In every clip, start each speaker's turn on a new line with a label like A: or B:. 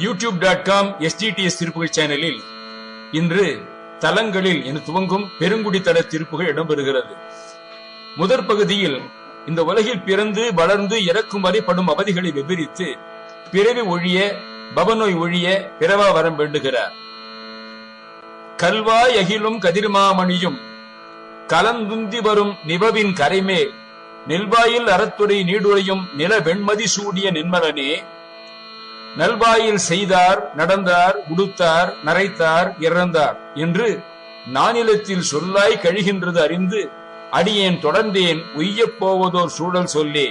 A: youtube.com SGTS திருப்புகள் சேனலில் இன்று தலங்களில் என துவங்கும் பெருங்குடி தல திருப்புகள் இடம்பெறுகிறது. முதற் பகுதியில் இந்த உலகில் பிறந்து வளர்ந்து இறக்கும் வரை படும் அவதிகளை விவரித்து பிறவி ஒழிய பவநோய் ஒழிய பிறவா வரம் வேண்டுகிறார். கல்வாய் அகிலும் கதிர்மாமணியும் கலந்துந்தி வரும் நிபவின் கரைமேல் நெல்வாயில் அறத்துறை நீடுரையும் நில வெண்மதி சூடிய நின்மலனே, நல்வாயில் செய்தார் நடந்தார் உடுத்தார் நரைத்தார் இறந்தார் என்று நானிலத்தில் சொல்லாய் கழிகின்றது அறிந்து அடியேன் தொடர்ந்தேன் உய்யப் போவதோர் சூழல் சொல்லே.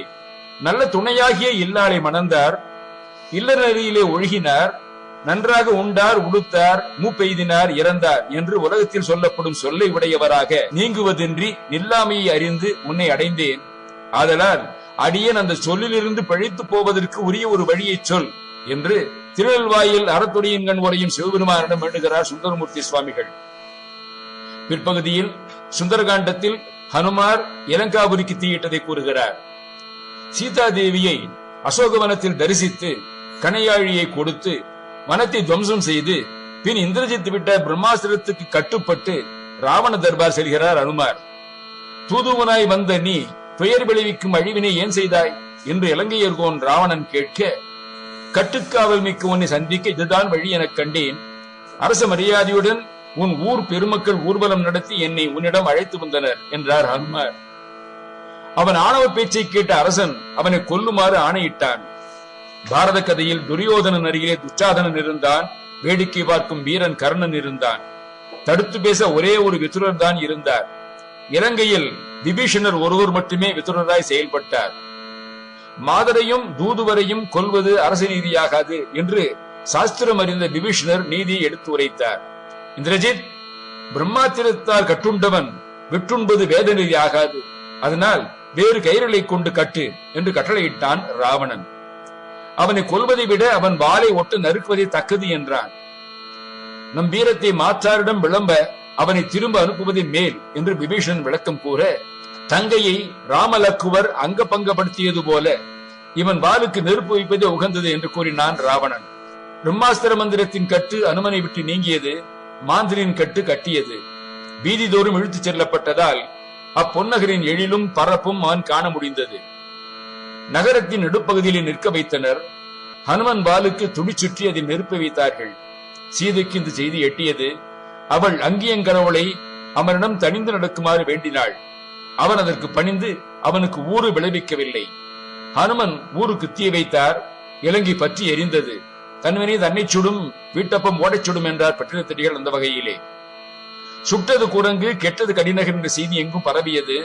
A: நல்ல துணையாகிய இல்லாளை மணந்தார், இல்லநெறியிலே ஒழுகினார், நன்றாக உண்டார் உடுத்தார் மூப்பெய்தினார் இறந்தார் என்று உலகத்தில் சொல்லப்படும் சொல்லை உடையவராக நீங்குவதின்றி நில்லாமையை அறிந்து உன்னை அடைந்தேன். ஆதலால் அடியேன் அந்த சொல்லிலிருந்து பழித்து போவதற்கு உரிய ஒரு வழியை சொல் என்று திருநெல்வாயில் அறத்துறையின் கண் உரையும் சிவபெருமானிடம் வேண்டுகிறார் சுந்தரமூர்த்தி சுவாமிகள். பிற்பகுதியில் சுந்தரகாண்டத்தில் ஹனுமார் இலங்காபுரிக்கு தீயிட்டதை கூறுகிறார். சீதாதேவியை அசோகவனத்தில் தரிசித்து கணையாழியை கொடுத்து வனத்தை துவம்சம் செய்து பின் இந்திரஜித் விட்ட பிரம்மாஸ்திரத்துக்கு கட்டுப்பட்டு ராவண தர்பார் செல்கிறார் ஹனுமார். தூதுவனாய் வந்த நீ பெயர் விளைவிக்கும் அழிவினை ஏன் செய்தாய் என்று இலங்கையர்கோன் ராவணன் கேட்க, கட்டுக்காவல் மிக்க உன்னை சந்திக்க இதுதான் வழி எனக் கண்டேன். அரச மரியாதையுடன் உன் ஊர் பெருமக்கள் ஊர்வலம் நடத்தி என்னை உன்னிடம் அழைத்து வந்தனர் என்றார் ஹனுமார். அவன் ஆணவ பேச்சை கேட்ட அரசன் அவனை கொல்லுமாறு ஆணையிட்டான். பாரத கதையில் துரியோதனன் அருகிலே துச்சாதனன் இருந்தான், வேடிக்கை பார்க்கும் வீரன் கர்ணன் இருந்தான், தடுத்து பேச ஒரே ஒரு விதுரர் தான் இருந்தார். இலங்கையில் விபீஷணர் ஒருவர் மட்டுமே விதுரராய் செயல்பட்டார். மாதரையும் தூதுவரையும் கொல்வது அரச நீதியாகாது என்று சாஸ்திரம் அறிந்த விபீஷணர் நீதியை எடுத்து உரைத்தார். இந்திரஜித், பிரம்மாத்திரத்தால் கட்டுண்டவன் விட்டுண்பது வேத நீதி ஆகாது, அதனால் வேறு கயிறுகளை கொண்டு கட்டு என்று கட்டளையிட்டான் ராவணன். அவனை கொல்வதை விட அவன் வாளை ஒட்டு நறுக்குவதை தக்கது என்றான். நம் வீரத்தை மாற்றாரிடம் விளம்ப அவனை திரும்ப அனுப்புவதை மேல் என்று விபீஷணன் விளக்கம் கூற, தங்கையை ராமலக்குவர் அங்க பங்கப்படுத்தியது போல இவன் வாளுக்கு நெருப்பு வைப்பதே உகந்தது என்று கூறினான் ராவணன். பிரம்மாஸ்திர மந்திரத்தின் கட்டு அனுமனை விட்டு நீங்கியது, மாந்திரின் கட்டு கட்டியது. வீதிதோறும் இழுத்துச் செல்லப்பட்டதால் அப்பொன்னகரின் எழிலும் பரப்பும் அவன் காண முடிந்தது. நகரத்தின் நடுப்பகுதியிலே நிற்க வைத்தனர். ஹனுமன் வாளுக்கு துணி சுற்றி அதில் நெருப்ப வைத்தார்கள். சீதைக்கு இந்த செய்தி எட்டியது. அவள் அங்கியங்கரவளை அவனிடம் தனிந்து நடக்குமாறு வேண்டினாள். அவன் அதற்கு பணிந்து அவனுக்கு ஊறு விளைவிக்கவில்லை. ஹனுமன் ஊருக்கு தீ வைத்தார். இலங்கை பற்றி எரிந்தது. தன்வினை தன்னை சுடும், வீட்டப்பம் ஓடச் சுடும் என்றார் பட்டினத்தடிகள். அந்த வகையிலே சுட்டது குரங்கு கெட்டது கடிநகர் என்ற செய்தி எங்கும் பரவியது.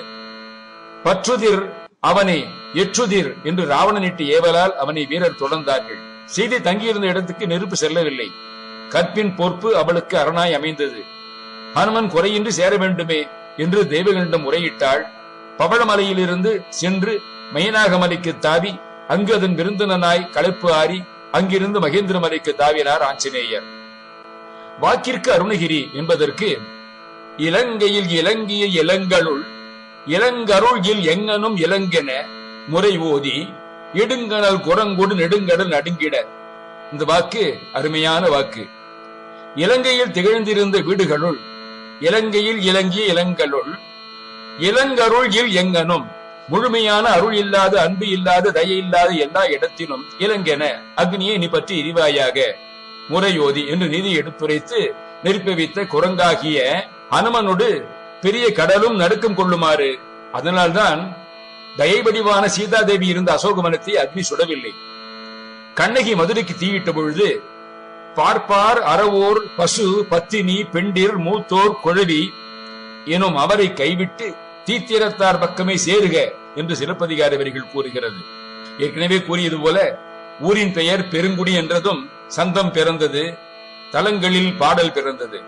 A: பற்றுதிர் அவனை எற்றுதிர் என்று ராவணனிட்டு ஏவலால் அவனை வீரர் தொடர்ந்தார்கள். செய்தி தங்கியிருந்த இடத்துக்கு நெருப்பு செல்லவில்லை. கற்பின் பொறுப்பு அவளுக்கு அரணாய் அமைந்தது. ஹனுமன் குறையின்றி சேர வேண்டுமே என்று தேவகளிடம் முறையிட்டாள். பவளமலையிலிருந்து சென்று மைனாகமலைக்கு தாவி அங்கு அதன் விருந்தினனாய் களைப்பு ஆறி அங்கிருந்து மகேந்திர மலைக்கு தாவினார் ஆஞ்சநேயர். வாக்கிற்கு அருணகிரி என்பதற்கு இலங்கையில் இலங்கிய இளங்களுள் இளங்கருள் இல் எங்கனும் இளங்கென முறை ஓதி இடுங்கடல் குரங்கொடு நெடுங்கடல் நடுங்கிட. இந்த வாக்கு அருமையான வாக்கு. இலங்கையில் திகழ்ந்திருந்த வீடுகளுள் இலங்கையில் இலங்கிய இளங்களுள் இளங்கருள் இல் எங்கனும் முழுமையான அருள் இல்லாத அன்பு இல்லாத தயை இல்லாத எல்லா இடத்திலும் இலங்கென அக்னியை நீ பற்றி எரிவாயாக முறையோதி என்று நீதி எடுத்துரைத்து நெருப்பி வைத்த குரங்காகிய ஹனுமனோடு பெரிய கடலும் நடுக்கம் கொள்ளுமாறு. அதனால்தான் தயவடிவான சீதாதேவி இருந்த அசோகவனத்தை அக்னி சுடவில்லை. கண்ணகி மதுரைக்கு தீயிட்ட பொழுது பார்ப்பார் அறவோர் பசு பத்தினி பெண்டிர் மூத்தோர் குழவி எனும் அவரை கைவிட்டு தீத்திரத்தார் பக்கமே சேருக என்று சிலப்பதிகார வரிகள் கூறுகிறது. ஏற்கனவே கூறியது போல ஊரின் பெயர் பெருங்குடி என்றதும் சந்தம் பிறந்தது, தலங்களில் பாடல் பிறந்தது.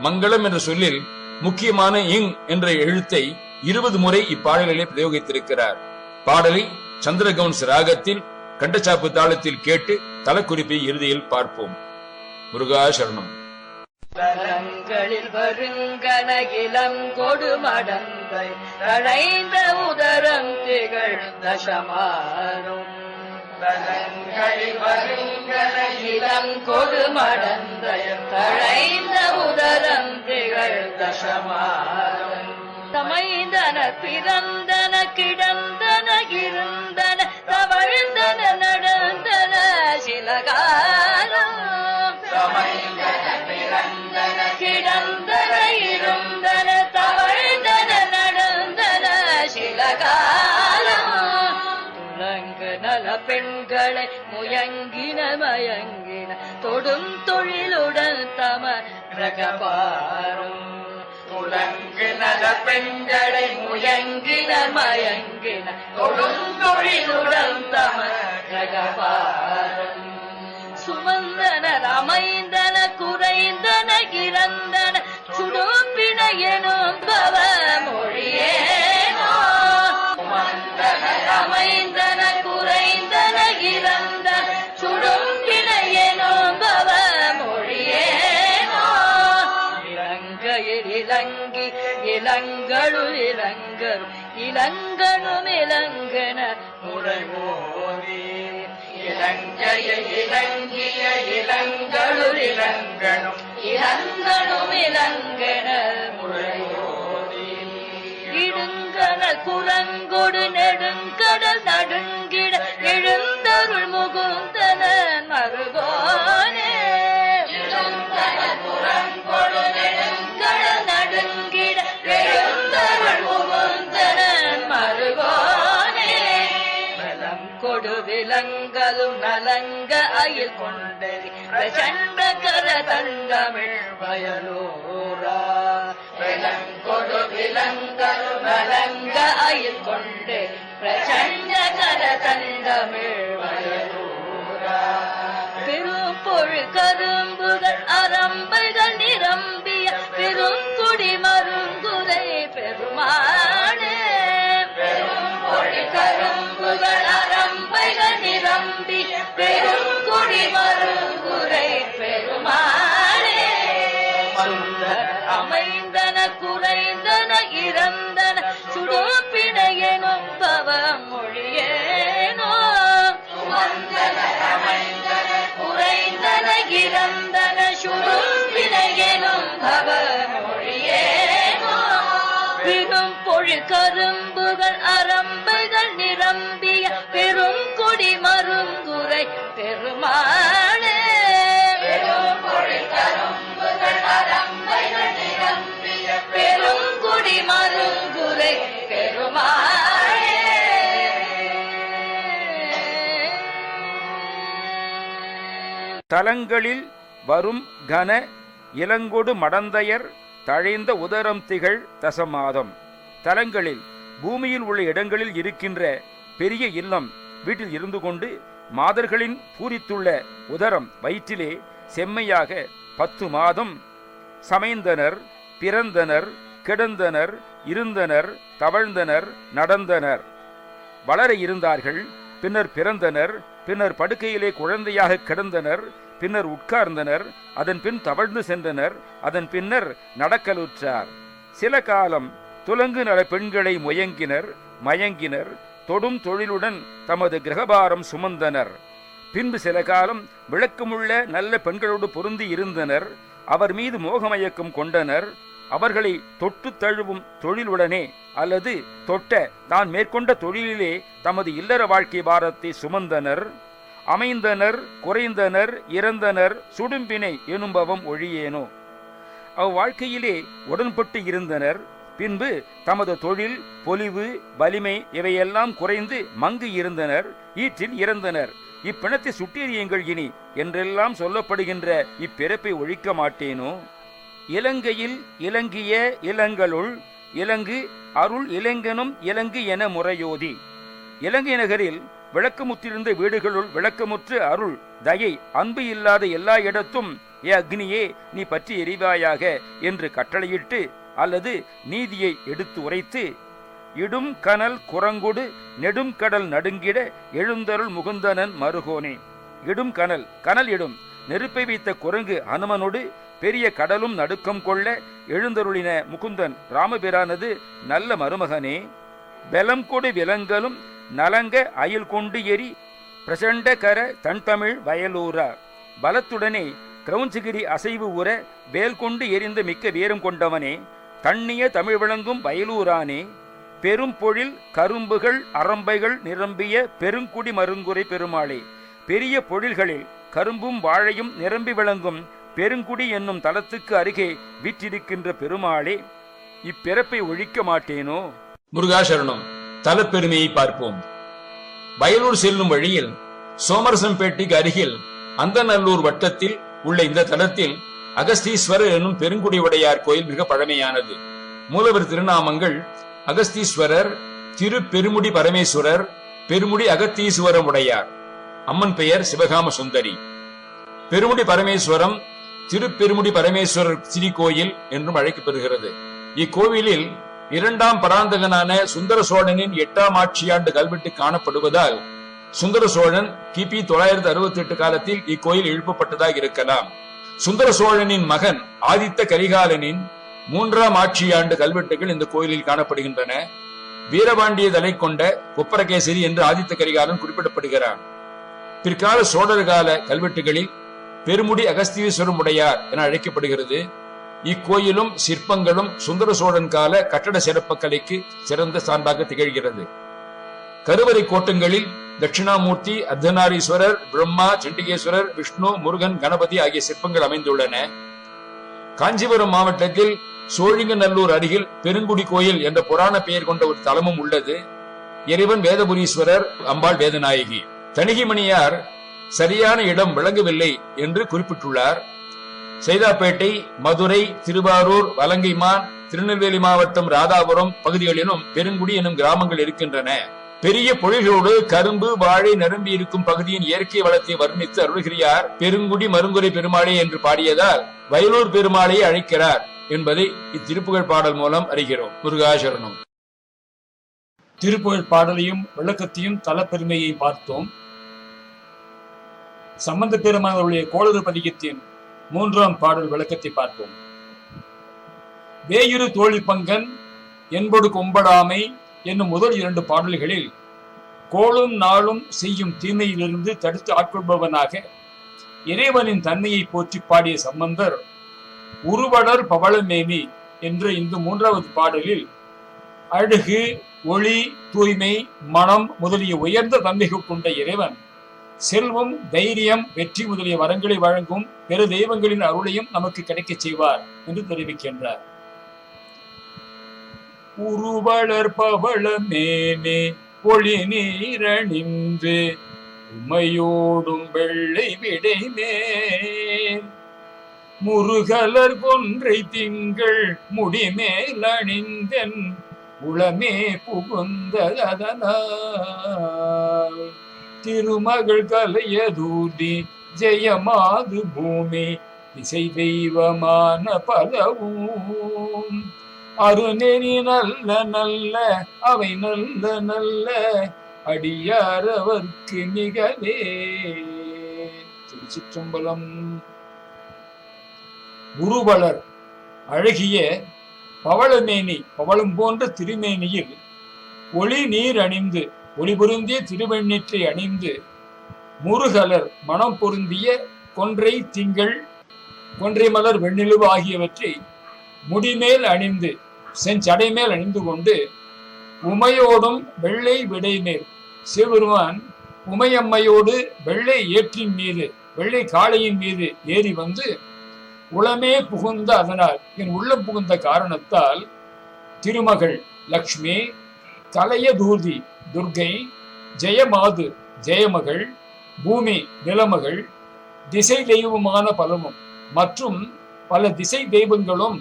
A: மங்களம் என்ற சொல்லில் முக்கியமான இங் என்ற எழுத்தை 20 முறை இப்பாடலிலே பிரயோகித்திருக்கிறார். பாடலை சந்திரகவுன்ஸ் ராகத்தில் கண்டச்சாப்பு தாளத்தில் கேட்டு தலக்குறிப்பை இறுதியில் பார்ப்போம். முருகா சரணம்.
B: தலங்களில் வருங்கணகிலம் கொடு மடந்தை தழைந்த உதரம் திகழ் தசமாரும் தலங்களில் வருங்கன இளங்கொடு மடந்தயம் தழைந்த உதரம் திகழ் தசமாதம் தமைந்தன பிறந்தன கிடந்தன இருந்தன தவழ்ந்தன நடந்தன சில காலம் தமைந்தன பிறந்தன கிடந்தன இருந்தன தவழ்ந்தன நடந்தன சில காலம் துலங்கு நல பெண்களை முயங்கின மயங்கின தொடும் தொழிலுடன் தம பிரகபாரும் துலங்கு நல பெண்களை முயங்கின மயங்கின தொடும் தொழிலுடன் தம பிரகபாரும் சுமந்தனர் அமைந்தன குறைந்தன இறந்தன சுடும்பின எனும் பவ மொழியேனோ சுமந்தனர் அமைந்தன குறைந்தன இறந்தன சுடும்பின எனும் பவ மொழியேனோ இலங்கையில் இலங்கி இளங்களுள் இளங்கரும் இளங்கனும் இளங்கன முறைவோதி இலங்கைய இலங்கிய இளங்களுள் இளங்கனும் இளங்கனும் இளங்கன முறையோதி இடுங்கன குரங்கொடு நெடுங்கடல் நடுங்கிட எழுந்தருள் முகுந்தனன் மருகோனே இடுங்கன குரங்கொடு நெடுங்கடல் நடுங்கிட எழுந்தருள் முகுந்தனன் மருகோனே கொடு விலங்கலும் நலங்க அயில் கொண்டறி பிரசண்ட கர தந்தமிழ் வயலூரா விலங்கொடு விலங்கலும் நலங்க அயில் கொண்டு பிரசண்ட கர தந்தமிழ் வயலூரா பெரும்பொழு கரும்புகள் அரம்பைகள் நிரம்பிய பெருங்குடி மருங்குலை பெருமானே பெரும்பொழு கரும்புகள் அரம்பைகள் நிரம்பி பெருங்குடி மருங்குரை பெருமானே சுந்தர அமைந்தன குறைந்தன இறந்தன சுடுப்பின எனும் பவ மொழியேனோ சுமந்தன அமைந்தன குறைந்தன இறந்தன சுடுப்பின எனும் பவ மொழியேனோ பெரும் பொழு கரும்புகள் அரம்பைகள் நிரம்பிய பெருங்குடி மருங்குரை பெருமானே பெரும் பொழு கரும்புகள் அரம்பைகள் நிரம்பிய பெருங்குடி மருங்குரை பெருமானே
A: தலங்களில் வரும் கன இளங்கொடு மடந்தையர் தழைந்த உதரம் திகழ் தசமாதம் தலங்களில் பூமியில் உள்ள இடங்களில் இருக்கின்ற பெரிய இல்லம் வீட்டில் இருந்து கொண்டு மாதர்களின் பூரித்துள்ள உதரம் வயிற்றிலே செம்மையாக 10 மாதம் சமைந்தனர் பிறந்தனர் கிடந்தனர் இருந்தனர் தவழ்ந்தனர் நடந்தனர் வளர இருந்தார்கள் பின்னர் பிறந்தனர் பின்னர் படுக்கையிலே குழந்தையாக கிடந்தனர் பின்னர் உட்கார்ந்தனர் அதன் பின் தவழ்ந்து சென்றனர் அதன் பின்னர் நடக்கலுற்றார் சில காலம் துலங்கு நல பெண்களை முயங்கினர் மயங்கினர் தொடும் தொழிலுடன் தமது கிரகபாரம் சுமந்தனர் பின்பு சில காலம் விளக்கமுள்ள நல்ல பெண்களோடு பொருந்தி இருந்தனர் அவர் மீது மோகமயக்கம் கொண்டனர் அவர்களை தொட்டு தழுவும் தொழிலுடனே அல்லது தொட்ட தான் மேற்கொண்ட தொழிலிலே தமது இல்லற வாழ்க்கை பாரத்தை சுமந்தனர் அமைந்தனர் குறைந்தனர் இறந்தனர் சுடும்பினை எனும்பவம் ஒழியேனோ அவ்வாழ்க்கையிலே உடன்பட்டு இருந்தனர் பின்பு தமது தொழில் பொலிவு வலிமை இவையெல்லாம் குறைந்து மங்கு இருந்தனர் ஈற்றில் இறந்தனர் இப்பிணத்தை சுட்டெறியுங்கள் இனி என்றெல்லாம் சொல்லப்படுகின்ற இப்பிறப்பை ஒழிக்க மாட்டேனோ இலங்கையில் இலங்கிய இளங்களுள் இலங்கு அருள் இலங்கனும் இலங்கு என முறையோதி இலங்கை நகரில் விளக்கமுற்றிருந்த வீடுகளுள் விளக்கமுற்று அருள் தயை அன்பு இல்லாத எல்லா இடத்தும் ஏ அக்னியே நீ பற்றி எரிவாயாக என்று கட்டளையிட்டு அல்லது நீதியை எடுத்து உரைத்து இடும் கனல் குரங்கொடு நெடும் கடல் நடுங்கிட எழுந்தருள் முகுந்தனன் மருகோனே இடும் கனல் கனல் இடும் நெருப்பை வைத்த குரங்கு அனுமனோடு பெரிய கடலும் நடுக்கம் கொள்ள எழுந்தருளின முகுந்தன் ராமபிரானது நல்ல மருமகனே பெலம் கொடு விலங்கலும் நலங்க அயில் கொண்டு எரி
C: பிரசண்ட கர தன்தமிழ் வயலூரா பலத்துடனே கிரௌஞ்சகிரி அசைவு உற வேல் கொண்டு எரிந்த மிக்க வீரம் கொண்டவனே, தண்ணிய தமிழ் விளங்கும் வயலூரானே, பெரும் பொழில் கரும்புகள் அரம்பைகள் நிரம்பிய பெருங்குடி மருங்குறை பெருமாளே, பெரிய பொழில்களில் கரும்பும் வாழையும் நிரம்பி விளங்கும் பெருங்குடி என்னும் தலத்துக்கு அருகே வீற்றிருக்கின்ற பெருமாளே, இப்பிறப்பை ஒழிக்க மாட்டேனோ.
A: முருகாசரணம். தலப்பெருமையை பார்ப்போம். வயலூர் செல்லும் வழியில் சோமரசம்பேட்டைக்கு அருகில் அந்தநல்லூர் வட்டத்தில் உள்ள இந்த தலத்தில் அகஸ்தீஸ்வரர் என்னும் பெருங்குடி உடையார் கோயில் மிக பழமையானது. மூலவர் திருநாமங்கள் அகஸ்தீஸ்வரர், திரு பெருமுடி பரமேஸ்வரர், பெருமுடி அகத்தீஸ்வரம் உடையார். அம்மன் பெயர் சிவகாம சுந்தரி. பெருமுடி பரமேஸ்வரம் திரு பெருமுடி பரமேஸ்வரர் சிறி கோயில் என்றும் அழைக்கப்படுகிறது. இக்கோவிலில் இரண்டாம் பராந்தகனான சுந்தர சோழனின் 8ஆம் ஆட்சியாண்டு கல்வெட்டு காணப்படுவதால் சுந்தர சோழன் கிபி 968 காலத்தில் இக்கோயில் எழுப்பப்பட்டதாக இருக்கலாம். சுந்தர சோழனின் மகன் ஆதித்த கரிகாலனின் 3ஆம் ஆட்சியாண்டு கல்வெட்டுகள் இந்த கோயிலில் காணப்படுகின்றன. வீரபாண்டிய தலை கொண்ட கொப்பரகேசரி என்று ஆதித்த கரிகாலன் குறிப்பிடப்படுகிறான். பிற்கால சோழர் கால கல்வெட்டுகளில் பெருமுடி அகஸ்தீஸ்வரம் உடையார் என அழைக்கப்படுகிறது. இக்கோயிலும் சிற்பங்களும் சுந்தர சோழன் கால கட்டட சிற்பக்கலைக்கு சிறந்த சான்றாக திகழ்கிறது. கருவறை கோட்டங்களில் தட்சிணாமூர்த்தி, அர்த்தநாரீஸ்வரர், பிரம்மா, சண்டிகேஸ்வரர், விஷ்ணு, முருகன், கணபதி ஆகிய சிற்பங்கள் அமைந்துள்ளன. காஞ்சிபுரம் மாவட்டத்தில் சோழிங்கநல்லூர் அருகில் பெருங்குடி கோயில் என்ற புராண பெயர் கொண்ட ஒரு தலமும் உள்ளது. இறைவன் வேதபுரீஸ்வரர், அம்பாள் வேதநாயகி. தணிகைமணியார் சரியான இடம் விளங்கவில்லை என்று குறிப்பிட்டுள்ளார். சைதாப்பேட்டை, மதுரை, திருவாரூர், வலங்கைமான், திருநெல்வேலி மாவட்டம் ராதாபுரம் பகுதிகளிலும் பெருங்குடி எனும் கிராமங்கள் இருக்கின்றன. பெரிய பொழில்களோடு கரும்பு வாழை நிரம்பி இருக்கும் பகுதியின் இயற்கை வளத்தை வர்ணித்து அருள்கிரியார் பெருங்குடி மருங்குறை பெருமாளே என்று பாடியதால் வயலூர் பெருமாளையை அழைக்கிறார் என்பதை இத்திருப்புகழ் பாடல் மூலம் அறிகிறோம். முருகாசரணம். திருப்புகழ் பாடலையும் விளக்கத்தையும் தலப்பெருமையை பார்த்தோம். சம்பந்த பெருமானுடைய கோளறு பதிகத்தின் 3ஆம் பாடல் விளக்கத்தை பார்ப்போம். வேயுறு தோழி பங்கன் என்படு கொம்படாமை என்னும் முதல் 2 பாடல்களில் கோளும் நாளும் செய்யும் தீமையிலிருந்து தடுத்து ஆட்கொள்பவனாக இறைவனின் தன்மையை போற்றி பாடிய சம்பந்தர் உருவடர் பவளமேனி என்ற இந்த 3வது பாடலில் அழகு, ஒளி, தூய்மை, மனம் முதலிய உயர்ந்த தன்மைகள் கொண்ட இறைவன் செல்வம், தைரியம், வெற்றி முதலிய வரங்களை வழங்கும் பிற தெய்வங்களின் அருளையும் நமக்கு கிடைக்க செய்வார் என்று தெரிவிக்கின்றார். உருவளர் பவளமேனே ஒளி நீரணின்று உமையோடும் வெள்ளை விடைமேல் முருகலர் கொன்றை திங்கள் முடிமேல் அணிந்தன் உளமே புகுந்ததனால் திருமகள் கலையதூர்தி ஜெயமாது பூமி திசை தெய்வமான பலவும் அருநெறி நல்ல நல்ல அவை நல்ல நல்ல அடியாரவர்க்கு மிகவே. திருச்சிற்றம்பலம். குருவளர் அழகிய பவளமேனி பவளம் போன்ற திருமேனியில் ஒளி நீர் அணிந்து ஒளி பொருந்திய திருவெண்ணீற்றை அணிந்து முருகலர் மனம் பொருந்திய கொன்றை திங்கள் கொன்றை மலர் வெண்ணிலவு ஆகியவற்றை முடிமேல் அணிந்து செஞ்சடைமேல் அணிந்து கொண்டு உமையோடும் வெள்ளை விடைமேல் சிவபெருமான் உமையம்மையோடு வெள்ளை ஏற்றின் மீது வெள்ளை காளையின் மீது ஏறி வந்து உளமே புகுந்த அதனால் என் உள்ளம் புகுந்த காரணத்தால் திருமகள் லக்ஷ்மி, கலையதூர்தி துர்கை, ஜெயமாது ஜெயமகள், பூமி நிலமகள், திசை தெய்வமான பலமும் மற்றும் பல திசை தெய்வங்களும்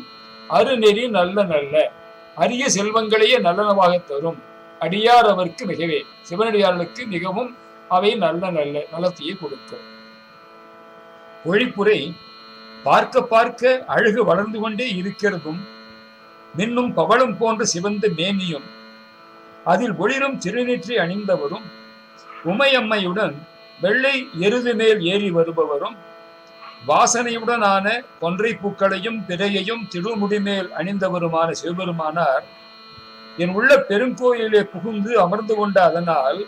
A: அருநெறி நல்ல நல்ல அரிய செல்வங்களையே நல்லனவாக தரும் அடியார் அவருக்கு மிகவே. சிவனடியார்களுக்கு மிகவும் அவை நல்ல நல்ல நலத்தையே கொடுக்கும். ஒளிப்புரை பார்க்க பார்க்க அழகு வளர்ந்து கொண்டே இருக்கிறதும் மின்னும் பவளம் போன்ற சிவந்த மேனியும் அதில் ஒளிரும் திருநீற்றை அணிந்தவரும் உமையம்மையுடன் வெள்ளை எருது மேல் ஏறி வருபவரும் வாசனையுடனான கொன்றை பூக்களையும் பிறையையும் திருமுடிமேல் அணிந்தவருமான சிவபெருமானார் என் உள்ள பெருங்கோயிலே புகுந்து அமர்ந்து கொண்ட அதனால்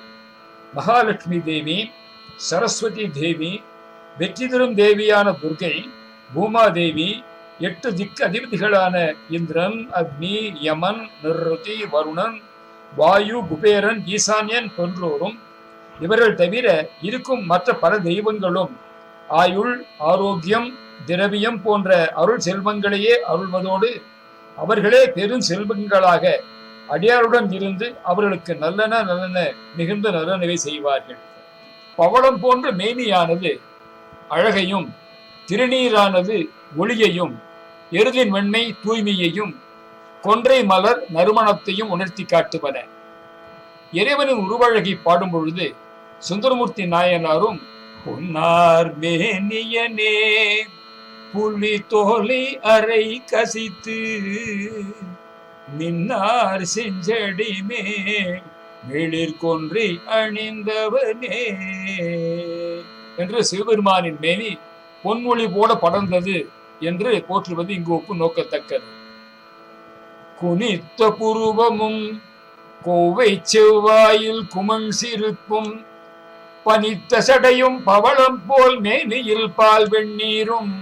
A: மகாலட்சுமி தேவி சரஸ்வதி தேவி, வெற்றி தரும் தேவியான துர்கை, பூமாதேவி, 8 திக்கு அதிபதிகளான இந்திரன், அக்னி, யமன், நிருதி, வருணன், வாயு, குபேரன், ஈசான்யன் போன்றோரும், இவர்கள் தவிர இருக்கும் மற்ற பல தெய்வங்களும் ஆயுள், ஆரோக்கியம், திரவியம் போன்ற அருள் செல்வங்களையே அருள்வதோடு அவர்களே பெரும் செல்வங்களாக அடியாருடன் இருந்து அவர்களுக்கு நல்லன மிகுந்த நலனவை செய்வார்கள். பவளம் போன்ற மேனியானது அழகையும், திருநீரானது ஒளியையும், எருதின் வெண்மை தூய்மையையும், கொன்றை மலர் நறுமணத்தையும் உணர்த்தி காட்டுவன. இறைவனின் உருவழகை பாடும் பொழுது சுந்தரமூர்த்தி நாயனாரும் பொன்னார் மேனியனே புலி தோலை அரை கசித்து மின்னார் செஞ்சடி மேலிற் கொன்றை அணிந்தவனே என்று சிவபெருமானின் மேனி பொன்மொழி போல படர்ந்தது என்று போற்றுவது இங்கு ஒப்பு நோக்கத்தக்கது. குனித்த புருவமும் கோவை செவ்வாயில் குமண் சிறுப்பும் பனித்த சடையும் பவளம் போல் மேனியில் பால் வெண்ணீரும்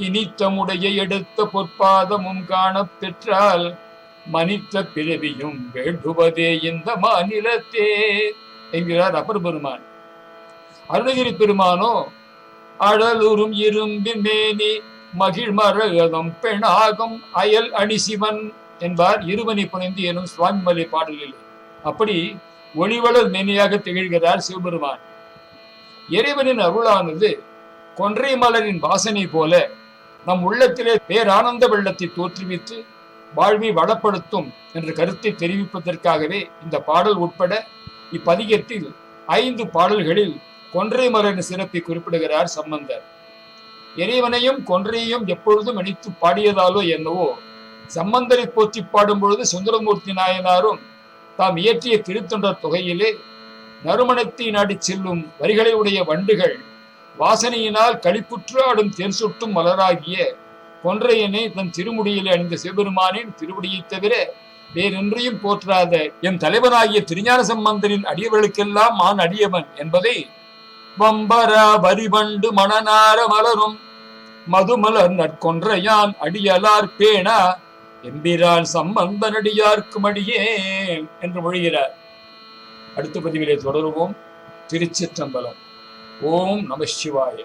A: இனித்தமுடைய எடுத்த பொற்பாதமும் காணப் பெற்றால் மனித்த பிறவியும் வேண்டுவதே இந்த மாநிலத்தே என்கிறார் அப்பர் பெருமான். அருணகிரி பெருமானோ அழலுறும் இரும்பின் மேனி மகிழ் மரகதம் பெணாகம் அயல் அணிசிவன் என்பார் இருவனி புனைந்து எனும் சுவாமிமலை பாடலில். அப்படி ஒளிவளர் மேனியாக திகழ்கிறார் சிவபெருமான். இறைவனின் அருளானது கொன்றை மலரின் வாசனை போல நம் உள்ளத்திலே பேரானந்த வெள்ளத்தை தோற்றுவித்து வாழ்வை வளப்படுத்தும் என்ற கருத்தை தெரிவிப்பதற்காகவே இந்த பாடல் உட்பட இப்பதிகத்தில் 5 பாடல்களில் கொன்றை மலரின் சிறப்பை குறிப்பிடுகிறார் சம்பந்தர். இறைவனையும் கொன்றையையும் எப்பொழுதும் இணைத்து பாடியதாலோ என்னவோ சம்பந்தரை போற்றி பாடும் பொழுது சுந்தரமூர்த்தி நாயனாரும் தாம் இயற்றிய திருத்தொண்டர் தொகையிலே நறுமணத்தை நாடி செல்லும் வரிகளை உடைய வண்டுகள் வாசனையினால் களிப்புற்று ஆடும் தேர் சுட்டும் மலராகிய கொன்றையனை தன் திருமுடியிலே அணிந்த சிவபெருமானின் திருமுடியை தவிர வேறொன்றையும் போற்றாத என் தலைவனாகிய திருஞான சம்பந்தரின் அடியவர்களுக்கெல்லாம் மான் அடியவன் என்பதை வம்பரா வரிவண்டு மணநார மலரும் மதுமலர் நற்கொன்றையான் அடியலார் பேணா எம்பிரான் சம்பந்தனடியார்க்கும் அடியேன் என்று மொழிகிறார். அடுத்த பதிவிலே தொடருவோம். திருச்சிற்றம்பலம். ஓம் நம சிவாய.